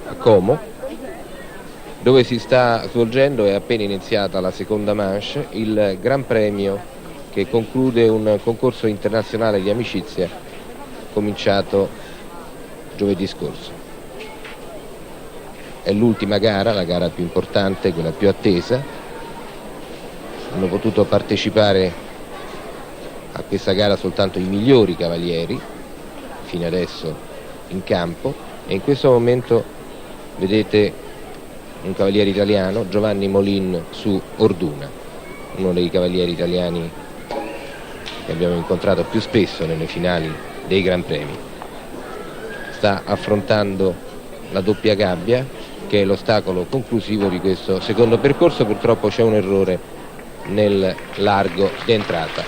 a Como, dove si sta svolgendo, è appena iniziata la seconda manche, il Gran Premio che conclude un concorso internazionale di amicizia cominciato giovedì scorso. È l'ultima gara, la gara più importante, quella più attesa. Hanno potuto partecipare a questa gara soltanto i migliori cavalieri fino adesso in campo, e in questo momento vedete un cavaliere italiano, Giovanni Molin, su Orduna, uno dei cavalieri italiani che abbiamo incontrato più spesso nelle finali dei Gran Premi. Sta affrontando la doppia gabbia, che è l'ostacolo conclusivo di questo secondo percorso. Purtroppo c'è un errore nel largo d'entrata.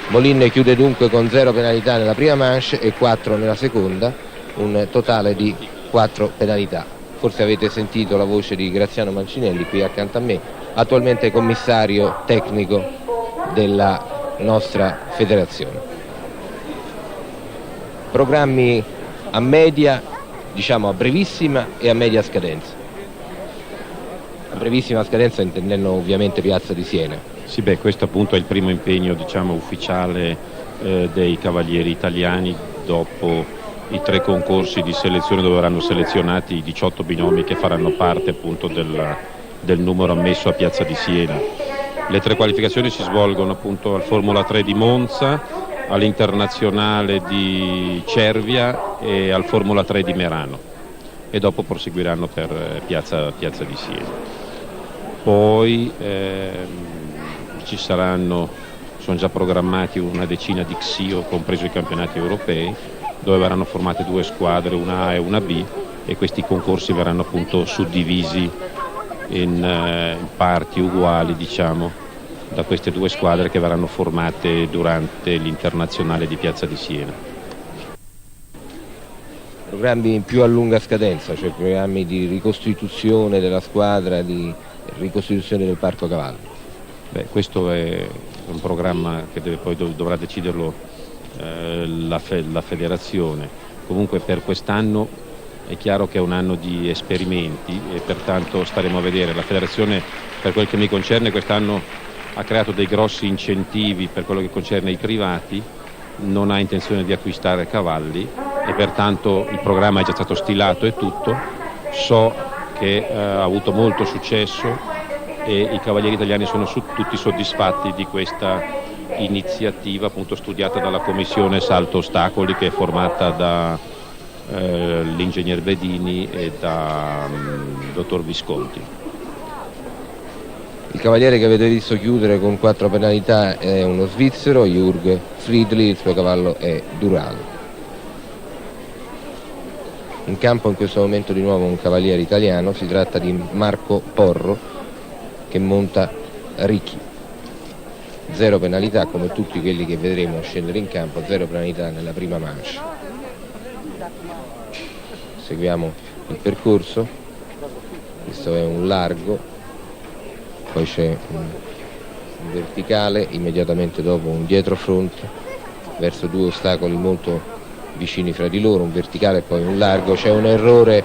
Molin chiude dunque con 0 penalità nella prima manche e 4 nella seconda, un totale di 4 penalità. Forse avete sentito la voce di Graziano Mancinelli qui accanto a me, attualmente commissario tecnico della nostra federazione. Programmi a media, diciamo a brevissima e a media scadenza. A brevissima scadenza intendendo ovviamente Piazza di Siena. Sì, questo appunto è il primo impegno, diciamo, ufficiale dei cavalieri italiani dopo i 3 concorsi di selezione dove verranno selezionati i 18 binomi che faranno parte appunto del numero ammesso a Piazza di Siena. Le 3 qualificazioni si svolgono appunto al Formula 3 di Monza, all'Internazionale di Cervia e al Formula 3 di Merano, e dopo proseguiranno per Piazza di Siena. Poi ci saranno, sono già programmati una decina di XIO, compreso i campionati europei, dove verranno formate 2 squadre, una A e una B, e questi concorsi verranno appunto suddivisi in parti uguali, diciamo, da queste 2 squadre che verranno formate durante l'Internazionale di Piazza di Siena. Programmi più a lunga scadenza, cioè programmi di ricostituzione della squadra, di ricostituzione del parco cavalli. Questo è un programma che poi dovrà deciderlo la federazione. Comunque per quest'anno è chiaro che è un anno di esperimenti e pertanto staremo a vedere. La federazione, per quel che mi concerne, quest'anno ha creato dei grossi incentivi per quello che concerne i privati, non ha intenzione di acquistare cavalli e pertanto il programma è già stato stilato e tutto. So che ha avuto molto successo e i cavalieri italiani sono tutti soddisfatti di questa iniziativa appunto studiata dalla commissione Salto Ostacoli, che è formata da l'ingegner Bedini e da dottor Visconti. Il cavaliere che avete visto chiudere con 4 penalità è uno svizzero, Jürg Friedli, il suo cavallo è Dural. In campo in questo momento di nuovo un cavaliere italiano, si tratta di Marco Porro, che monta Ricchi. 0 penalità come tutti quelli che vedremo scendere in campo, 0 penalità nella prima manche. Seguiamo il percorso, questo è un largo, poi c'è un verticale, immediatamente dopo un dietrofront verso 2 ostacoli molto vicini fra di loro, un verticale e poi un largo. C'è un errore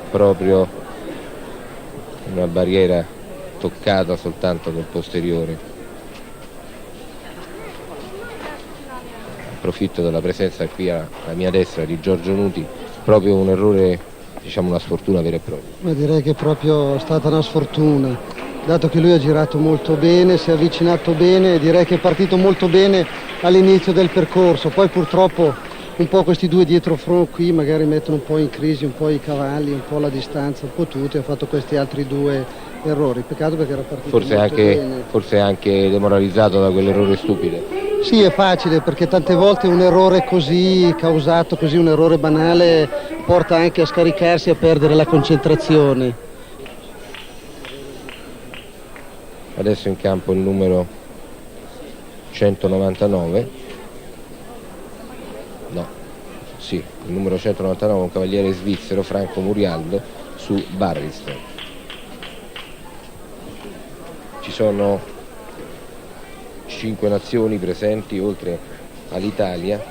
proprio, una barriera toccata soltanto col posteriore. Approfitto della presenza qui alla mia destra di Giorgio Nuti, proprio un errore, diciamo una sfortuna vera e propria. Ma direi che è proprio stata una sfortuna, dato che lui ha girato molto bene, si è avvicinato bene, direi che è partito molto bene all'inizio del percorso, poi purtroppo un po' questi 2 dietro front qui magari mettono un po' in crisi un po' i cavalli, un po' la distanza, un po' tutti, ha fatto questi altri 2 errori, peccato perché era partito molto bene. Forse anche demoralizzato da quell'errore stupido. Sì, è facile, perché tante volte un errore così causato, così un errore banale, porta anche a scaricarsi e a perdere la concentrazione. Adesso in campo il numero 199, il numero 199, un cavaliere svizzero, Franco Murialdo, su Barristan. Ci sono 5 nazioni presenti, oltre all'Italia,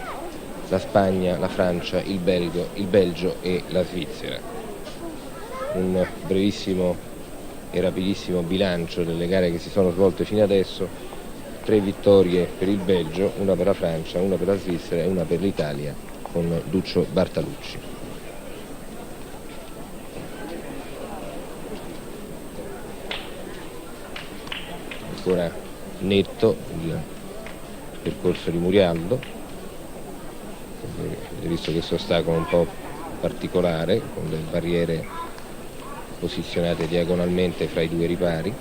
la Spagna, la Francia, il Belgio e la Svizzera. un brevissimo e rapidissimo bilancio delle gare che si sono svolte fino adesso: 3 vittorie per il Belgio, una per la Francia, una per la Svizzera e una per l'Italia con Duccio Bartalucci. Ancora netto il percorso di Murialdo, visto questo ostacolo un po' particolare con le barriere posizionate diagonalmente fra i due ripari.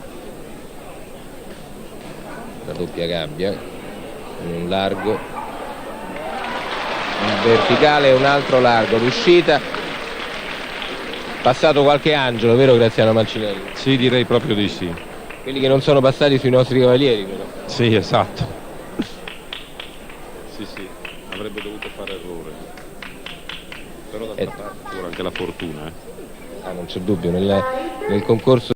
La doppia gabbia, un largo, un verticale e un altro largo, l'uscita. Passato qualche angelo, vero Graziano Mancinelli? Sì, direi proprio di sì. Quelli che non sono passati sui nostri cavalieri, però. Sì, esatto. Sì, avrebbe dovuto fare errore. Però d'altra parte c'era anche la fortuna. Non c'è dubbio, nel concorso